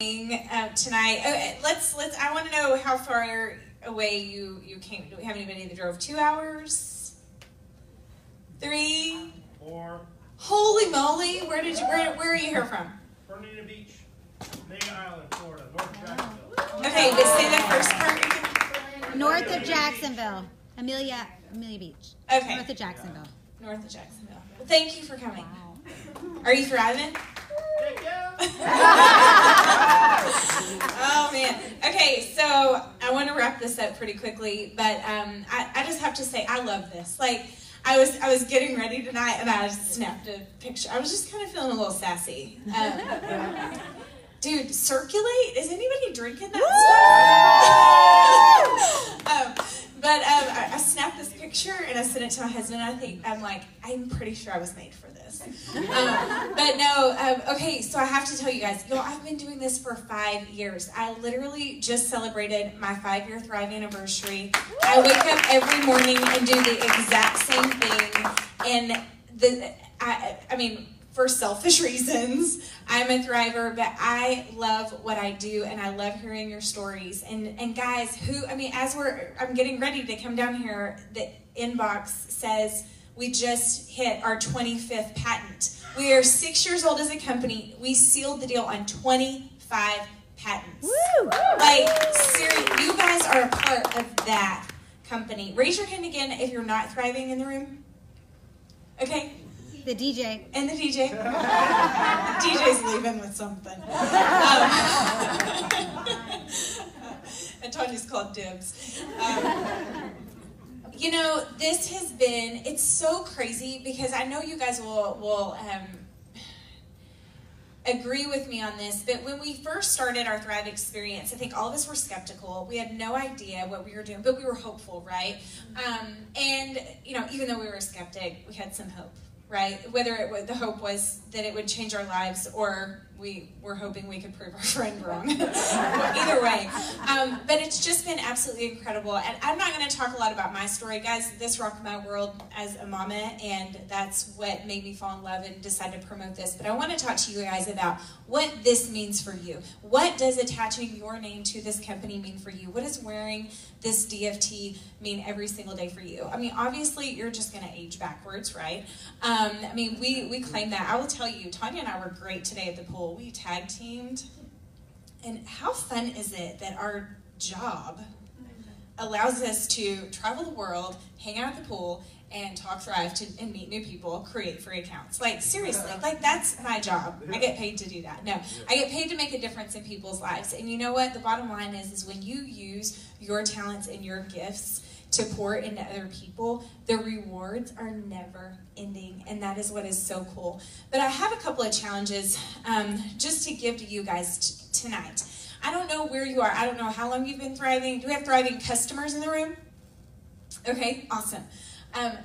Tonight. I want to know how far away you came. Do we have anybody that drove 2 hours? 3? 4. Holy moly! Where are you here from? Fernandina Beach, Main Island, Florida, north of Jacksonville. Okay, but say the first part. North of Jacksonville, Amelia Beach. Okay. North of Jacksonville. North of Jacksonville. Well, thank you for coming. Are you thriving? Oh man. Okay, so I want to wrap this up pretty quickly, but I just have to say I love this. Like I was getting ready tonight and I just snapped a picture. I was just kind of feeling a little sassy. Dude, Circulate? Is anybody drinking that stuff? But I snapped this picture and I sent it to my husband. I'm pretty sure I was made for this. But no, okay, so I have to tell you guys, I've been doing this for 5 years. I literally just celebrated my 5-year Thrive anniversary. I wake up every morning and do the exact same thing. And I mean, for selfish reasons, I'm a thriver, but I love what I do, and I love hearing your stories. And guys, I'm getting ready to come down here, the inbox says we just hit our 25th patent. We are 6 years old as a company. We sealed the deal on 25 patents. Woo! Like, seriously, you guys are a part of that company. Raise your hand again if you're not thriving in the room. Okay. The DJ. And the DJ. DJ's leaving with something. And Tanya's called dibs. This has been, it's so crazy because I know you guys will agree with me on this, but when we first started our Thrive experience, I think all of us were skeptical. We had no idea what we were doing, but we were hopeful, right? And even though we were a skeptic, we had some hope. Right? Whether the hope was that it would change our lives or we were hoping we could prove our friend wrong. Either way. But it's just been absolutely incredible. And I'm not going to talk a lot about my story. Guys, this rocked my world as a mama, and that's what made me fall in love and decide to promote this. But I want to talk to you guys about what this means for you. What does attaching your name to this company mean for you? What does wearing this DFT mean every single day for you? I mean, obviously, you're just going to age backwards, right? We claim that. I will tell you, Tanya and I were great today at the pool. We tag teamed. And how fun is it that our job allows us to travel the world, hang out at the pool, and talk Thrive and meet new people, create free accounts. Like, seriously, like, that's my job. I get paid to do that. No, I get paid to make a difference in people's lives. And you know what? The bottom line is when you use your talents and your gifts to pour into other people, the rewards are never ending, and that is what is so cool. But I have a couple of challenges just to give to you guys tonight. I don't know where you are. I don't know how long you've been thriving. Do we have thriving customers in the room? Okay, awesome.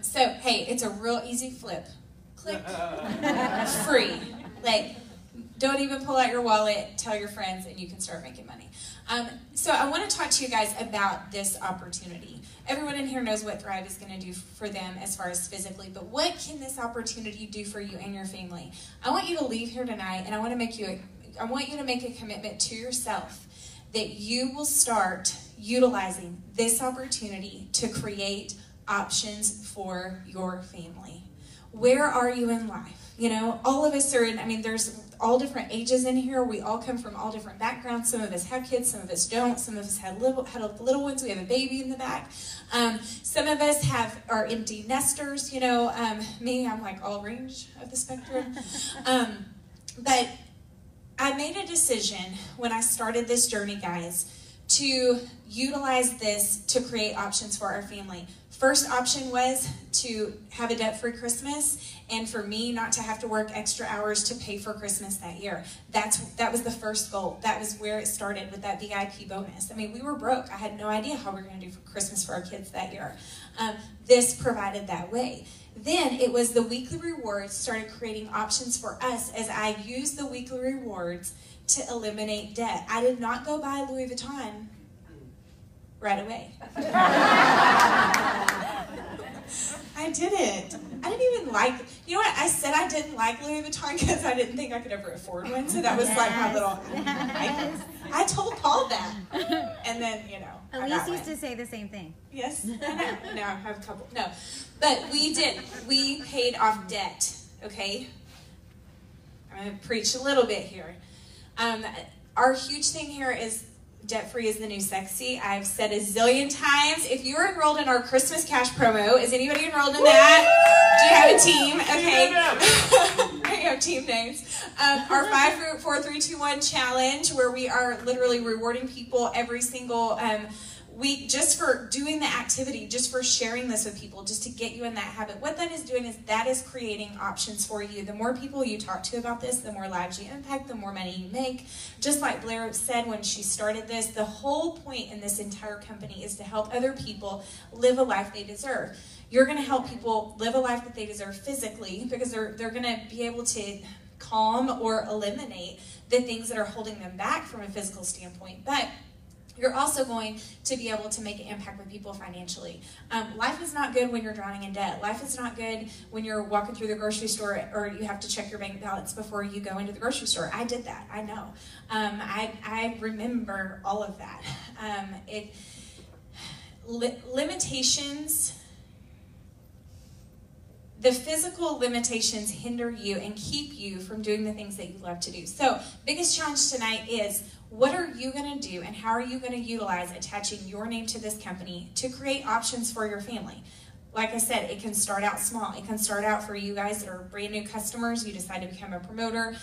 So, hey, it's a real easy flip. Click. Free. Like, don't even pull out your wallet, tell your friends, and you can start making money. So I want to talk to you guys about this opportunity. Everyone in here knows what Thrive is going to do for them as far as physically, but what can this opportunity do for you and your family? I want you to leave here tonight, and I want you to make a commitment to yourself that you will start utilizing this opportunity to create options for your family. Where are you in life? All of us are there's all different ages in here. We all come from all different backgrounds. Some of us have kids, some of us don't. Some of us had little ones. We have a baby in the back. Some of us are empty nesters. Me, I'm like all range of the spectrum. But I made a decision when I started this journey, guys, to utilize this to create options for our family. First option was to have a debt-free Christmas, and for me not to have to work extra hours to pay for Christmas that year. That was the first goal. That was where it started with that VIP bonus. We were broke. I had no idea how we were going to do for Christmas for our kids that year. This provided that way. Then it was the weekly rewards started creating options for us as I used the weekly rewards to eliminate debt. I did not go buy Louis Vuitton right away. I didn't. I didn't even like, you know what, I said I didn't like Louis Vuitton because I didn't think I could ever afford one, so that was like my little, I told Paul that, and then, you know, Elise used to say the same thing. Yes, I know. No, I have a couple, no, but we paid off debt, okay? I'm going to preach a little bit here. Our huge thing here is debt-free is the new sexy. I've said a zillion times. If you're enrolled in our Christmas Cash promo, is anybody enrolled in that? Do you have a team? Okay. You have team names. Our 5, 4, 3, 2, 1 challenge, where we are literally rewarding people every single week just for doing the activity, just for sharing this with people, just to get you in that habit. What that is doing is that is creating options for you. The more people you talk to about this, the more lives you impact, the more money you make. Just like Blair said when she started this, the whole point in this entire company is to help other people live a life they deserve. You're going to help people live a life that they deserve physically, because they're going to be able to calm or eliminate the things that are holding them back from a physical standpoint. But you're also going to be able to make an impact with people financially. Life is not good when you're drowning in debt. Life is not good when you're walking through the grocery store or you have to check your bank balance before you go into the grocery store. I did that. I know. I remember all of that. Limitations. The physical limitations hinder you and keep you from doing the things that you love to do. So, biggest challenge tonight is, what are you going to do and how are you going to utilize attaching your name to this company to create options for your family? Like I said, it can start out small. It can start out for you guys that are brand new customers. You decide to become a promoter.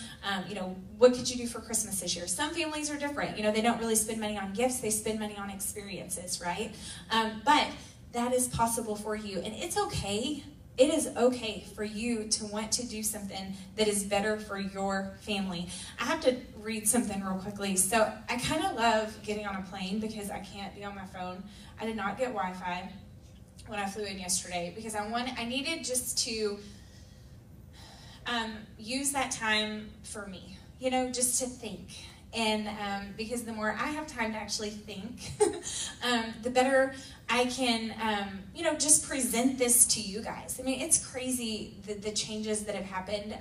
What could you do for Christmas this year? Some families are different. They don't really spend money on gifts. They spend money on experiences, right? But that is possible for you, and it's okay. It is okay for you to want to do something that is better for your family. I have to read something real quickly. So I kind of love getting on a plane because I can't be on my phone. I did not get Wi-Fi when I flew in yesterday because I needed just to use that time for me, just to think. And because the more I have time to actually think, the better I can, just present this to you guys. I mean, it's crazy the changes that have happened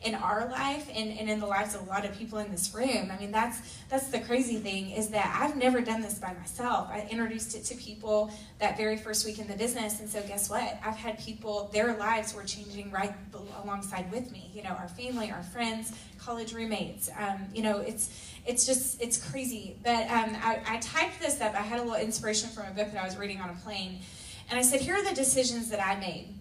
in our life and in the lives of a lot of people in this room. I mean, that's the crazy thing, is that I've never done this by myself. I introduced it to people that very first week in the business, and so guess what? I've had people, their lives were changing right alongside with me. Our family, our friends, college roommates. It's crazy. But I typed this up. I had a little inspiration from a book that I was reading on a plane. And I said, here are the decisions that I made.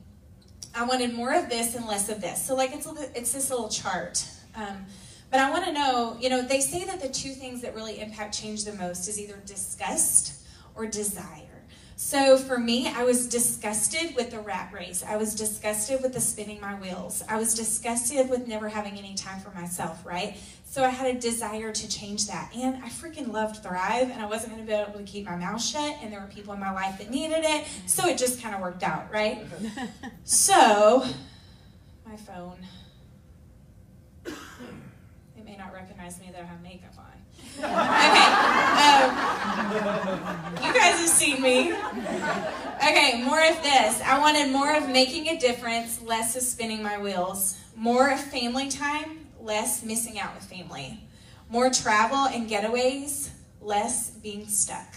I wanted more of this and less of this. So it's this little chart. But I want to know, they say that the two things that really impact change the most is either disgust or desire. So for me, I was disgusted with the rat race. I was disgusted with the spinning my wheels. I was disgusted with never having any time for myself, right? So I had a desire to change that. And I freaking loved Thrive, and I wasn't going to be able to keep my mouth shut, and there were people in my life that needed it, so it just kind of worked out, right? So, my phone. It may not recognize me that I have makeup on. Okay, you guys have seen me. Okay, more of this. I wanted more of making a difference, less of spinning my wheels. More of family time, less missing out with family. More travel and getaways, less being stuck.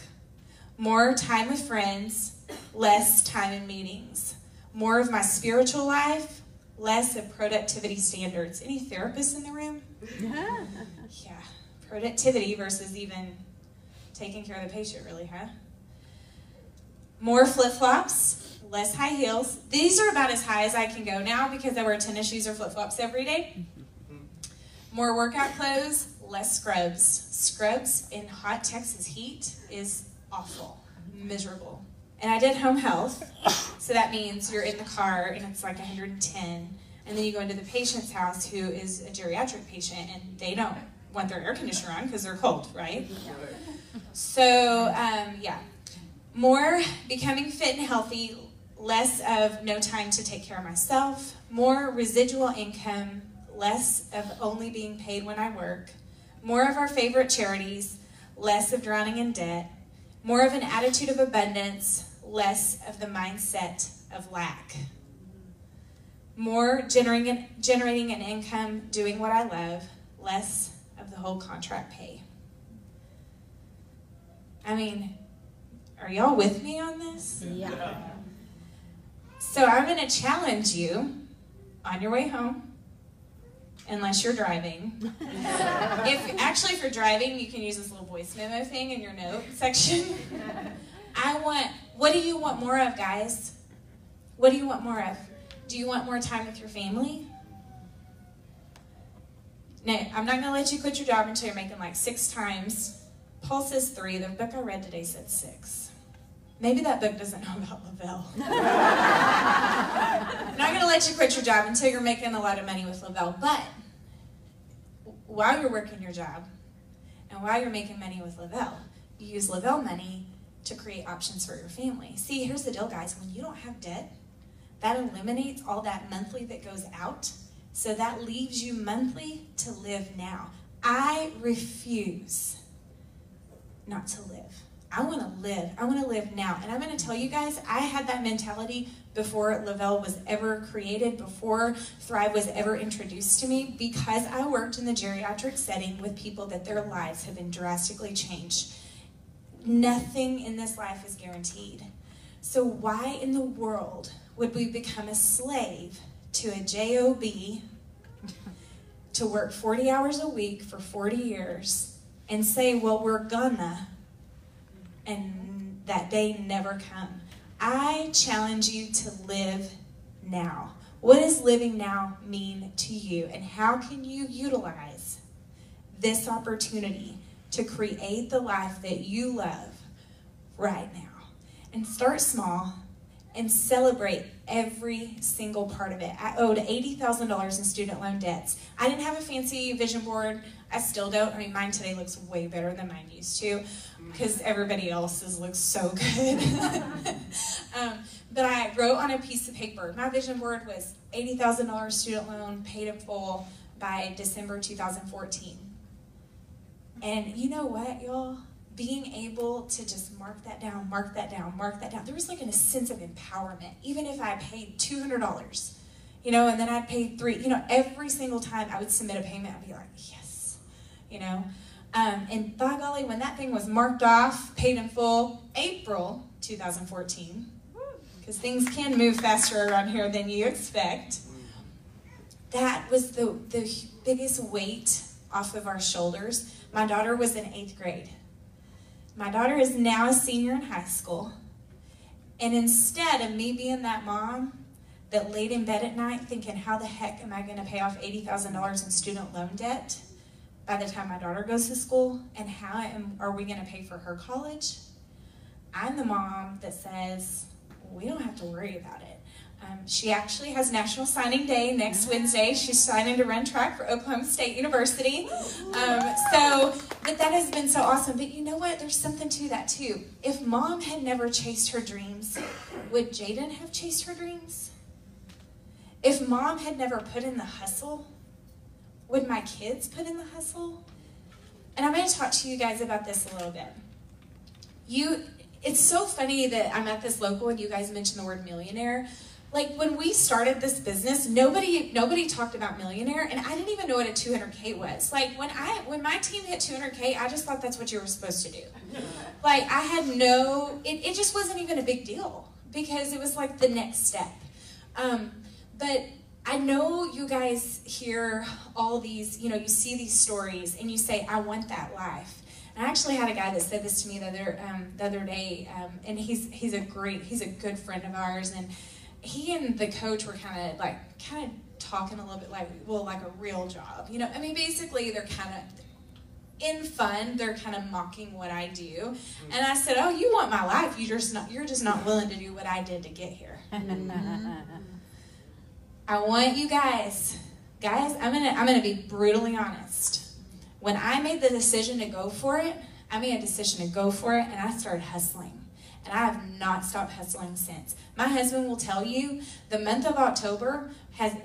More time with friends, less time in meetings. More of my spiritual life, less of productivity standards. Any therapists in the room? Yeah. Productivity versus even taking care of the patient, really, huh? More flip-flops, less high heels. These are about as high as I can go now because I wear tennis shoes or flip-flops every day. More workout clothes, less scrubs. Scrubs in hot Texas heat is awful, miserable. And I did home health, so that means you're in the car and it's like 110, and then you go into the patient's house who is a geriatric patient, and they don't want their air conditioner on because they're cold, right? So, more becoming fit and healthy, less of no time to take care of myself, more residual income, less of only being paid when I work, more of our favorite charities, less of drowning in debt, more of an attitude of abundance, less of the mindset of lack. More generating an income, doing what I love, less of the whole contract pay. I mean, are y'all with me on this? Yeah. So I'm going to challenge you on your way home, unless you're driving. If you're driving, you can use this little voice memo thing in your note section. What do you want more of, guys? What do you want more of? Do you want more time with your family? No, I'm not going to let you quit your job until you're making like 6 times. Paul says 3. The book I read today said 6. Maybe that book doesn't know about Le-Vel. I'm not going to let you quit your job until you're making a lot of money with Le-Vel. But while you're working your job and while you're making money with Le-Vel, you use Le-Vel money to create options for your family. See, here's the deal, guys. When you don't have debt, that eliminates all that monthly that goes out. So that leaves you monthly to live now. I refuse not to live. I want to live. I want to live now. And I'm going to tell you guys, I had that mentality before Le-Vel was ever created, before Thrive was ever introduced to me, because I worked in the geriatric setting with people that their lives have been drastically changed. Nothing in this life is guaranteed. So why in the world would we become a slave to a job to work 40 hours a week for 40 years and say, well, we're gonna, and that day never come? I challenge you to live now. What does living now mean to you, and how can you utilize this opportunity to create the life that you love right now? And start small and celebrate every single part of it. I owed $80,000 in student loan debts. I didn't have a fancy vision board. I still don't. I mean, mine today looks way better than mine used to because everybody else's looks so good. But I wrote on a piece of paper. My vision board was $80,000 student loan, paid in full by December 2014. And you know what, y'all? Being able to just mark that down, mark that down, mark that down. There was like a sense of empowerment. Even if I paid $200, and then I'd pay $3, every single time I would submit a payment, I'd be like, yes, and by golly, when that thing was marked off, paid in full, April 2014, because things can move faster around here than you expect, that was the biggest weight off of our shoulders. My daughter was in 8th grade. My daughter is now a senior in high school. And instead of me being that mom that laid in bed at night thinking, how the heck am I going to pay off $80,000 in student loan debt by the time my daughter goes to school? And are we going to pay for her college? I'm the mom that says, we don't have to worry about it. She actually has National Signing Day next Wednesday. She's signing to run track for Oklahoma State University. But that has been so awesome. But you know what? There's something to that too. If mom had never chased her dreams, would Jaden have chased her dreams? If mom had never put in the hustle, would my kids put in the hustle? And I'm going to talk to you guys about this a little bit. It's so funny that I'm at this local and you guys mentioned the word millionaire. Like when we started this business, nobody talked about millionaire, and I didn't even know what a 200K was. Like when my team hit 200K, I just thought that's what you were supposed to do. Like I had it just wasn't even a big deal because it was like the next step. But I know you guys hear all these, you see these stories and you say, I want that life. And I actually had a guy that said this to me the other day, and he's a good friend of ours, and he and the coach were kind of talking a little bit like a real job. I mean, basically they're kind of in fun. They're kind of mocking what I do. And I said, "Oh, you want my life? You're just not willing to do what I did to get here." I want you guys, I'm gonna be brutally honest. When I made the decision to go for it, and I started hustling. And I have not stopped hustling since. My husband will tell you the month of October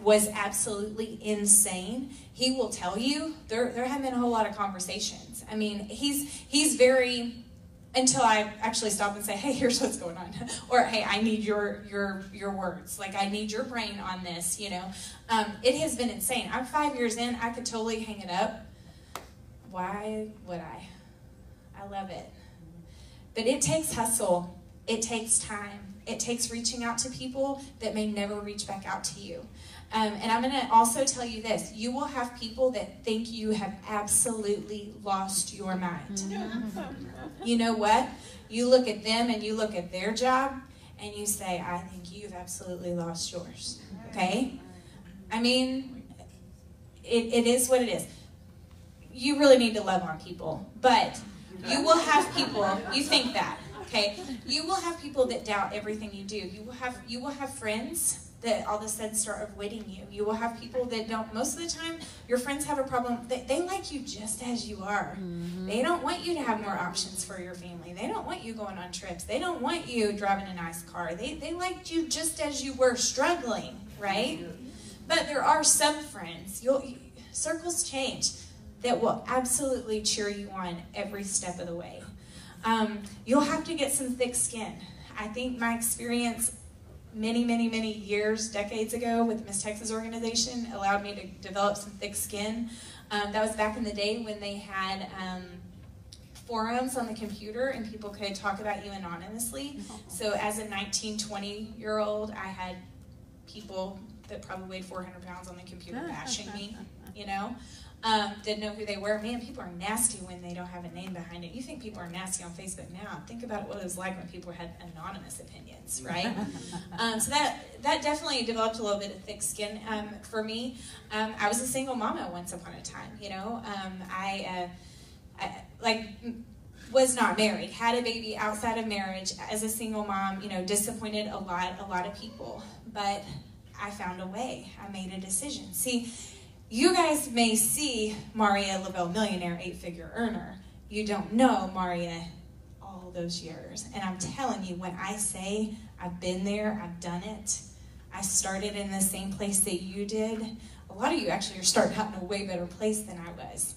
was absolutely insane. He will tell you there haven't been a whole lot of conversations. I mean, he's very until I actually stop and say, hey, here's what's going on. Or, hey, I need your words. Like, I need your brain on this, you know. It has been insane. I'm 5 years in. I could totally hang it up. Why would I? I love it. But it takes hustle. It takes time. It takes reaching out to people that may never reach back out to you. And I'm going to also tell you this. You will have people that think you have absolutely lost your mind. You know what? You look at them and you look at their job and you say, I think you've absolutely lost yours. Okay? I mean, it is what it is. You really need to love on people. But you will have people, you think that, okay? You will have people that doubt everything you do. You will have friends that all of a sudden start avoiding you. You will have people that don't. Most of the time, your friends have a problem. They like you just as you are. They don't want you to have more options for your family. They don't want you going on trips. They don't want you driving a nice car. They liked you just as you were, struggling, right? But there are some friends, circles change, that will absolutely cheer you on every step of the way. You'll have to get some thick skin. I think my experience many years, decades ago with the Miss Texas organization allowed me to develop some thick skin. That was back in the day when they had forums on the computer and people could talk about you anonymously. So as a 19, 20-year-old, I had people that probably weighed 400 pounds on the computer bashing me, you know. Didn't know who they were. Man, people are nasty when they don't have a name behind it. You think people are nasty on Facebook now. Think about what it was like when people had anonymous opinions, right? So that definitely developed a little bit of thick skin for me. I was a single mama once upon a time, you know. I was not married, had a baby outside of marriage as a single mom, you know, disappointed a lot of people. But I found a way. I made a decision. See, you guys may see Mauria Le-Vel millionaire, 8-figure earner. You don't know Mauria all those years. And I'm telling you, when I say I've been there, I've done it, I started in the same place that you did. A lot of you actually are starting out in a way better place than I was.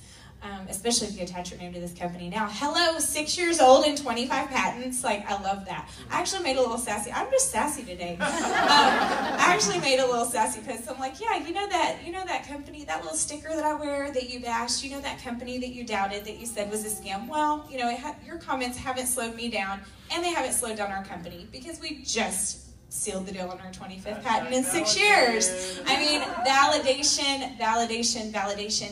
Especially if you attach your name to this company now. Hello, 6 years old and 25 patents. Like, I love that. I actually made a little sassy. I'm just sassy today. I actually made a little sassy post. I'm like, yeah, you know that company, that little sticker that I wear that you bashed, you know that company that you doubted, that you said was a scam? Well, you know, your comments haven't slowed me down, and they haven't slowed down our company, because we just sealed the deal on our 25th patent in 6 years. I mean, validation.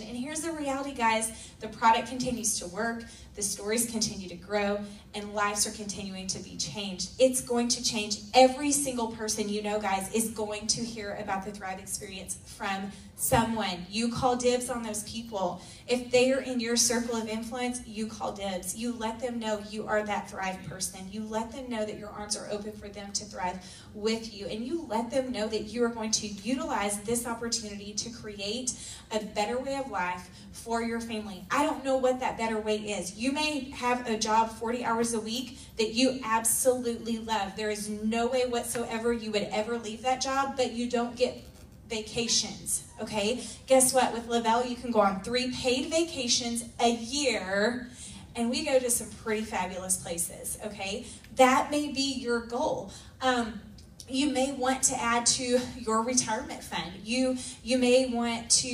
And here's the reality, guys. The product continues to work, the stories continue to grow, and lives are continuing to be changed. It's going to change. Every single person you know, guys, is going to hear about the Thrive experience from someone. You call dibs on those people. If they are in your circle of influence, you call dibs. You let them know you are that Thrive person. You let them know that your arms are open for them to thrive with you. And you let them know that you are going to utilize this opportunity to create a better way of life for your family. I don't know what that better way is. You may have a job 40 hours a week that you absolutely love. There is no way whatsoever you would ever leave that job, but you don't get vacations, okay? Guess what? With Le-Vel, you can go on 3 paid vacations a year, and we go to some pretty fabulous places, okay? That may be your goal. You may want to add to your retirement fund. You may want to,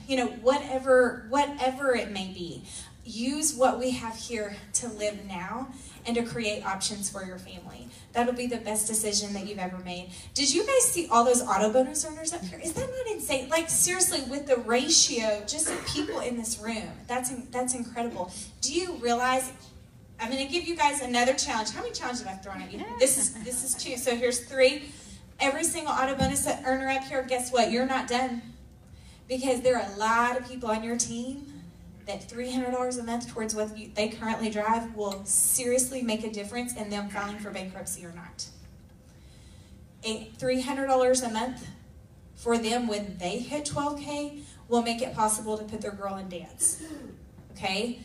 you know, whatever it may be. Use what we have here to live now and to create options for your family. That'll be the best decision that you've ever made. Did you guys see all those auto bonus earners up here? Is that not insane? Like, seriously, with the ratio just of people in this room, that's incredible. Do you realize? I'm going to give you guys another challenge. How many challenges have I thrown at you? This is 2. So here's 3. Every single auto bonus earner up here, guess what? You're not done. Because there are a lot of people on your team that $300 a month towards what they currently drive will seriously make a difference in them filing for bankruptcy or not. $300 a month for them when they hit 12K will make it possible to put their girl in dance. Okay?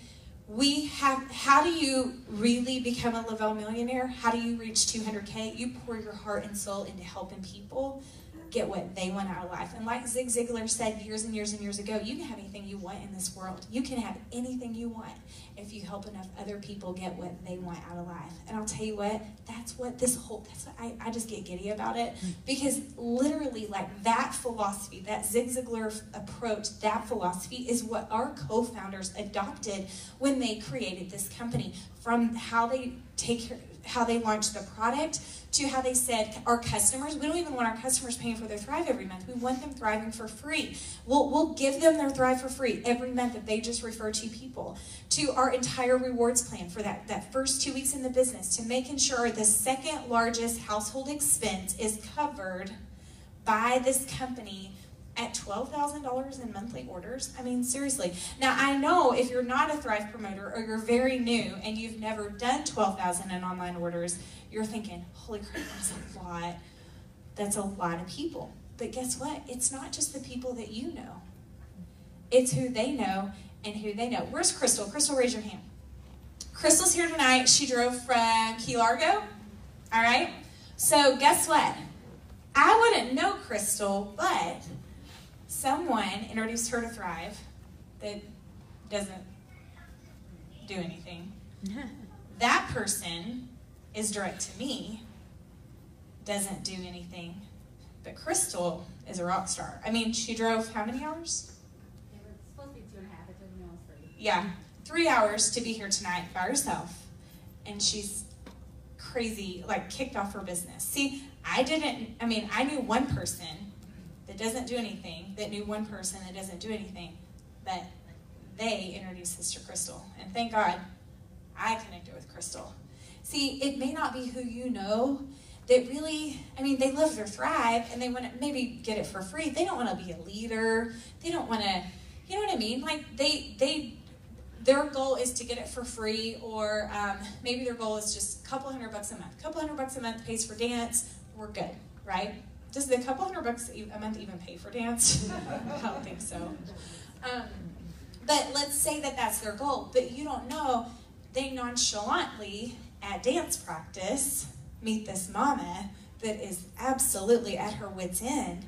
How do you really become a Le-Vel millionaire? How do you reach 200K? You pour your heart and soul into helping people get what they want out of life. And like Zig Ziglar said years and years and years ago, you can have anything you want in this world. You can have anything you want if you help enough other people get what they want out of life. And I'll tell you what, that's what I just get giddy about it, because literally like that philosophy, that Zig Ziglar approach, that philosophy is what our co-founders adopted when they created this company. From how they launched the product to how they said our customers, we don't even want our customers paying for their Thrive every month. We want them thriving for free. We'll give them their Thrive for free every month if they just refer 2 people. To our entire rewards plan for that first 2 weeks in the business, to making sure the second largest household expense is covered by this company at $12,000 in monthly orders. I mean, seriously. Now, I know if you're not a Thrive promoter or you're very new and you've never done 12,000 in online orders, you're thinking, holy crap, that's a lot. That's a lot of people. But guess what? It's not just the people that you know. It's who they know and who they know. Where's Crystal? Crystal, raise your hand. Crystal's here tonight. She drove from Key Largo. All right? So guess what? I wouldn't know Crystal, but someone introduced her to Thrive that doesn't do anything. That person is direct to me, doesn't do anything. But Crystal is a rock star. I mean, she drove how many hours? It was supposed to be 2.5, it took me almost 3. Yeah, 3 hours to be here tonight by herself. And she's crazy, like kicked off her business. See, I knew one person that doesn't do anything, that knew one person that doesn't do anything, but they introduced this to Crystal. And thank God I connected with Crystal. See, it may not be who you know that really, they love their Thrive and they want to maybe get it for free. They don't want to be a leader. They don't want to, you know what I mean? Like their goal is to get it for free, or maybe their goal is just a couple $100 a month. A couple $100 a month pays for dance. We're good, right? Does the couple $100 a month even pay for dance? I don't think so. But let's say that that's their goal, but you don't know, they nonchalantly at dance practice meet this mama that is absolutely at her wit's end.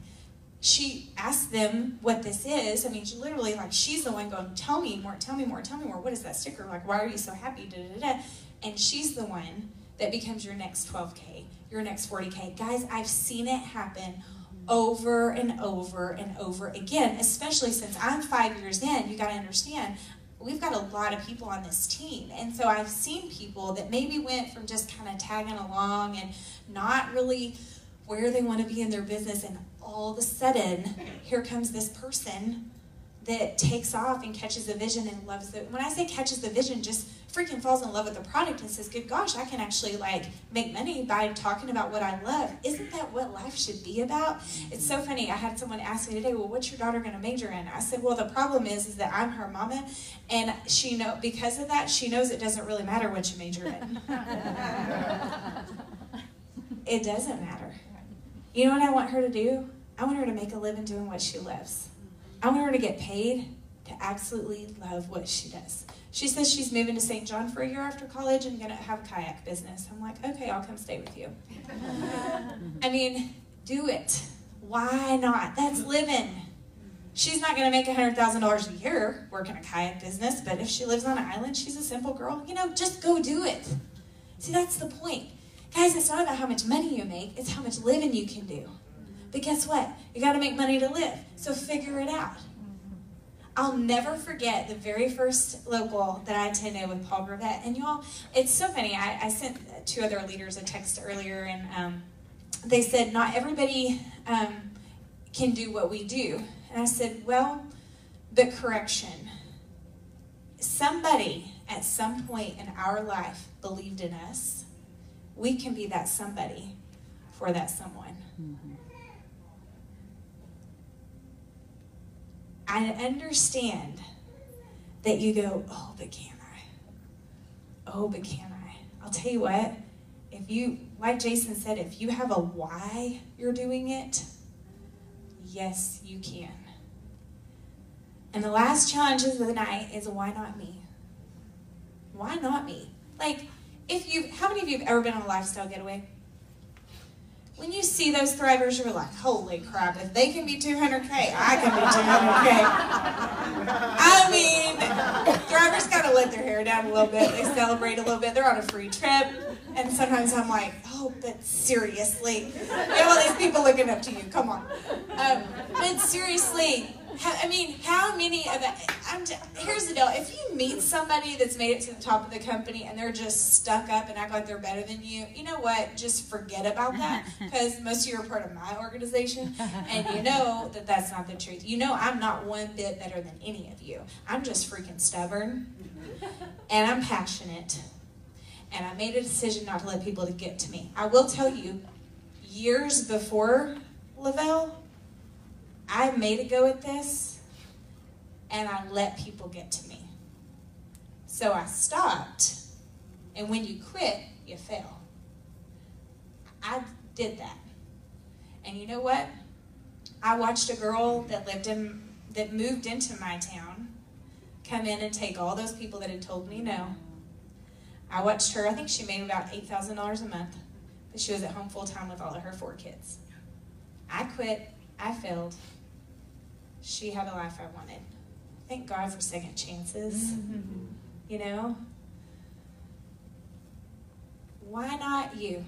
She asks them what this is. She literally, she's the one going, tell me more, tell me more, tell me more. What is that sticker? Why are you so happy? Da, da, da. And she's the one that becomes your next 12K, your next 40K. Guys, I've seen it happen over and over and over again, especially since I'm 5 years in. You got to understand, we've got a lot of people on this team. And so I've seen people that maybe went from just kind of tagging along and not really where they want to be in their business, and all of a sudden, here comes this person that takes off and catches the vision and loves it. When I say catches the vision, just freaking falls in love with the product and says, good gosh, I can actually make money by talking about what I love. Isn't that what life should be about? It's so funny. I had someone ask me today, well, what's your daughter going to major in? I said, well, the problem is that I'm her mama, and because of that, she knows it doesn't really matter what you major in. It doesn't matter. You know what I want her to do? I want her to make a living doing what she loves. I want her to get paid to absolutely love what she does. She says she's moving to St. John for a year after college and going to have a kayak business. I'm like, okay, I'll come stay with you. Do it. Why not? That's living. She's not going to make $100,000 a year working a kayak business, but if she lives on an island, she's a simple girl. Just go do it. See, that's the point. Guys, it's not about how much money you make, it's how much living you can do. But guess what? You got to make money to live, so figure it out. I'll never forget the very first local that I attended with Paul Gravette. And y'all, it's so funny. I sent 2 other leaders a text earlier, and they said, not everybody can do what we do. And I said, well, but correction. Somebody at some point in our life believed in us. We can be that somebody for that someone. Mm-hmm. I understand that you go, oh, but can I? Oh, but can I? I'll tell you what, if you, like Jason said, if you have a why you're doing it, yes, you can. And the last challenge of the night is, why not me? Why not me? How many of you have ever been on a lifestyle getaway? When you see those thrivers, you're like, holy crap, if they can be 200K, I can be 200K. I mean, thrivers got to let their hair down a little bit. They celebrate a little bit. They're on a free trip. And sometimes I'm like, oh, but seriously. You have all these people looking up to you. Come on. But seriously, how many of that? Here's the deal. If you meet somebody that's made it to the top of the company and they're just stuck up and act like they're better than you, you know what? Just forget about that, because most of you are part of my organization, and you know that that's not the truth. You know I'm not one bit better than any of you. I'm just freaking stubborn, and I'm passionate, and I made a decision not to let people get to me. I will tell you, years before Le-Vel, I made a go at this, and I let people get to me. So I stopped, and when you quit, you fail. I did that. And you know what? I watched a girl that moved into my town come in and take all those people that had told me no. I watched her. I think she made about $8,000 a month, but she was at home full time with all of her 4 kids. I quit. I failed. She had a life I wanted. Thank God for second chances. You know? Why not you?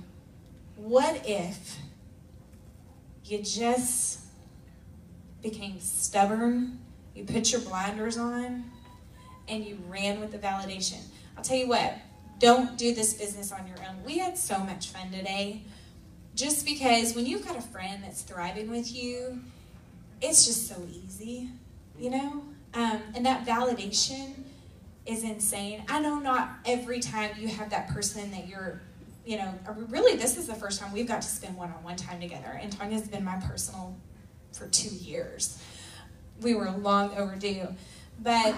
What if you just became stubborn, you put your blinders on, and you ran with the validation? I'll tell you what, don't do this business on your own. We had so much fun today, just because when you've got a friend that's thriving with you, it's just so easy, you know? And that validation is insane. I know not every time you have that person that you're, you know, really this is the first time we've got to spend one-on-one time together, and Tanya's been my personal for 2 years. We were long overdue. But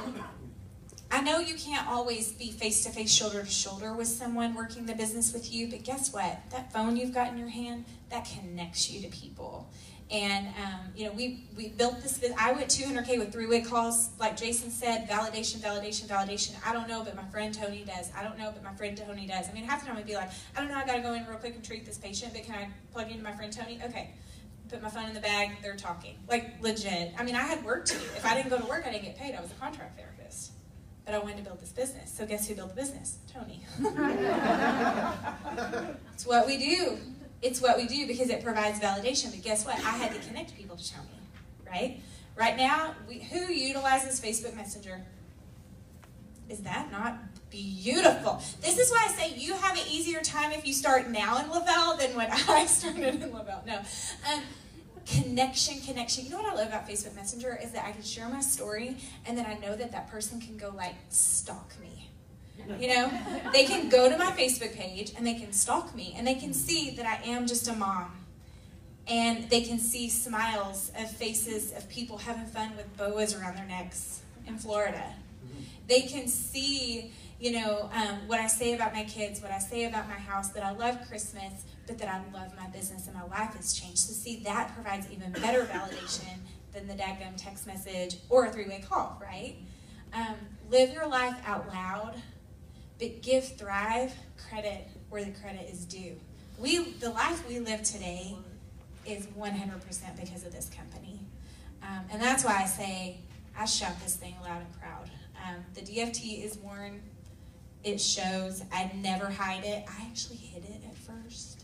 I know you can't always be face-to-face, shoulder-to-shoulder with someone working the business with you, but guess what? That phone you've got in your hand, that connects you to people. And, you know, we built this business. I went 200K with 3-way calls. Like Jason said, validation, validation, validation. I don't know, but my friend Tony does. I don't know, but my friend Tony does. I mean, half the time I'd be like, I don't know, I got to go in real quick and treat this patient, but can I plug into my friend Tony? Okay. Put my phone in the bag, they're talking. Like, legit. I mean, I had work to do. If I didn't go to work, I didn't get paid. I was a contract therapist. But I wanted to build this business. So guess who built the business? Tony. It's what we do. It's what we do because it provides validation. But guess what? I had to connect people to Tony, right? Right now, who utilizes Facebook Messenger? Is that not beautiful? This is why I say you have an easier time if you start now in Le-Vel than when I started in Le-Vel. No. Connection. You know what I love about Facebook Messenger is that I can share my story, and then I know that that person can go, like, stalk me. You know, they can go to my Facebook page and they can stalk me, and they can see that I am just a mom, and they can see smiles of faces of people having fun with boas around their necks in Florida. They can see, you know, what I say about my kids, what I say about my house, that I love Christmas, but that I love my business and my life has changed. So see, that provides even better validation than the dadgum text message or a 3-way call, right? Live your life out loud, but give Thrive credit where the credit is due. The life we live today is 100% because of this company. And that's why I say, I shout this thing loud and proud. The DFT is worn. It shows. I never hide it. I actually hid it at first.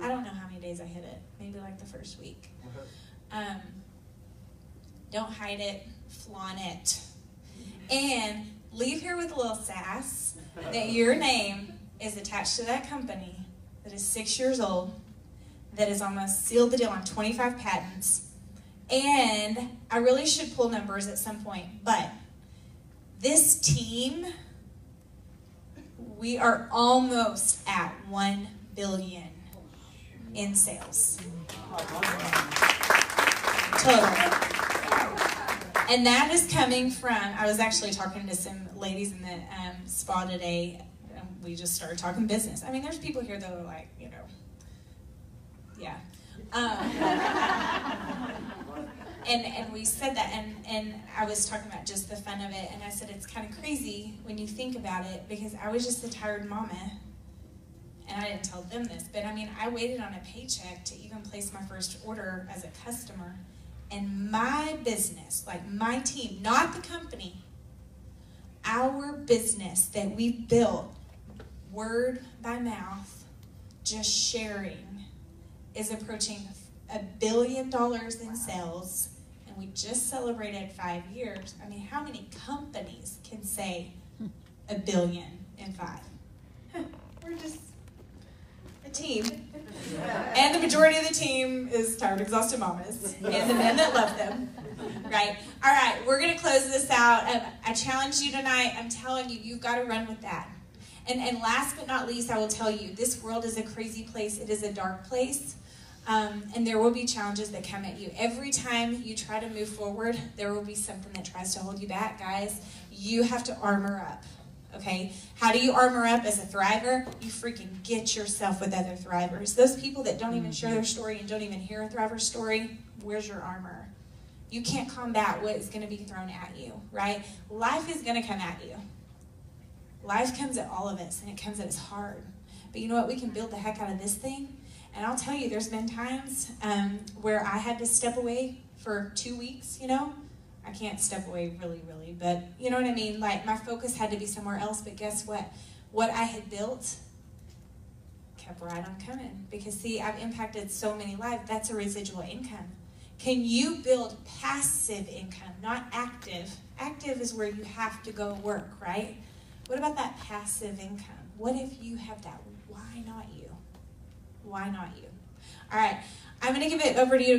I don't know how many days I hid it. Maybe like the first week. Don't hide it. Flaunt it. And leave here with a little sass that your name is attached to that company that is 6 years old, that has almost sealed the deal on 25 patents. And I really should pull numbers at some point, but this team, we are almost at 1 billion in sales. Total. And that is coming from, I was actually talking to some ladies in the spa today. We just started talking business. I mean, there's people here that are like, you know, yeah. And we said that, and I was talking about just the fun of it, and I said it's kind of crazy when you think about it, because I was just a tired mama and I didn't tell them this, but I mean, I waited on a paycheck to even place my first order as a customer. And my business, like my team, not the company, our business that we built word by mouth, just sharing, is approaching $1 billion in sales. And we just celebrated 5 years. I mean, how many companies can say $1 billion in 5? We're just a team. And the majority of the team is tired, exhausted mamas and the men that love them. Right? All right, we're going to close this out. I challenge you tonight. I'm telling you, you've got to run with that. And last but not least, I will tell you, this world is a crazy place. It is a dark place. And there will be challenges that come at you. Every time you try to move forward, there will be something that tries to hold you back, guys. You have to armor up. Okay, how do you armor up as a thriver? You freaking get yourself with other thrivers. Those people that don't even share their story and don't even hear a thriver's story, where's your armor? You can't combat what is going to be thrown at you, right? Life is going to come at you. Life comes at all of us, and it comes at us hard. But you know what? We can build the heck out of this thing. And I'll tell you, there's been times where I had to step away for 2 weeks, you know? I can't step away really, but you know what I mean? Like, my focus had to be somewhere else, but guess what? What I had built kept right on coming. Because, see, I've impacted so many lives. That's a residual income. Can you build passive income, not active? Active is where you have to go work, right? What about that passive income? What if you have that? Why not you? Why not you? All right, I'm going to give it over to you.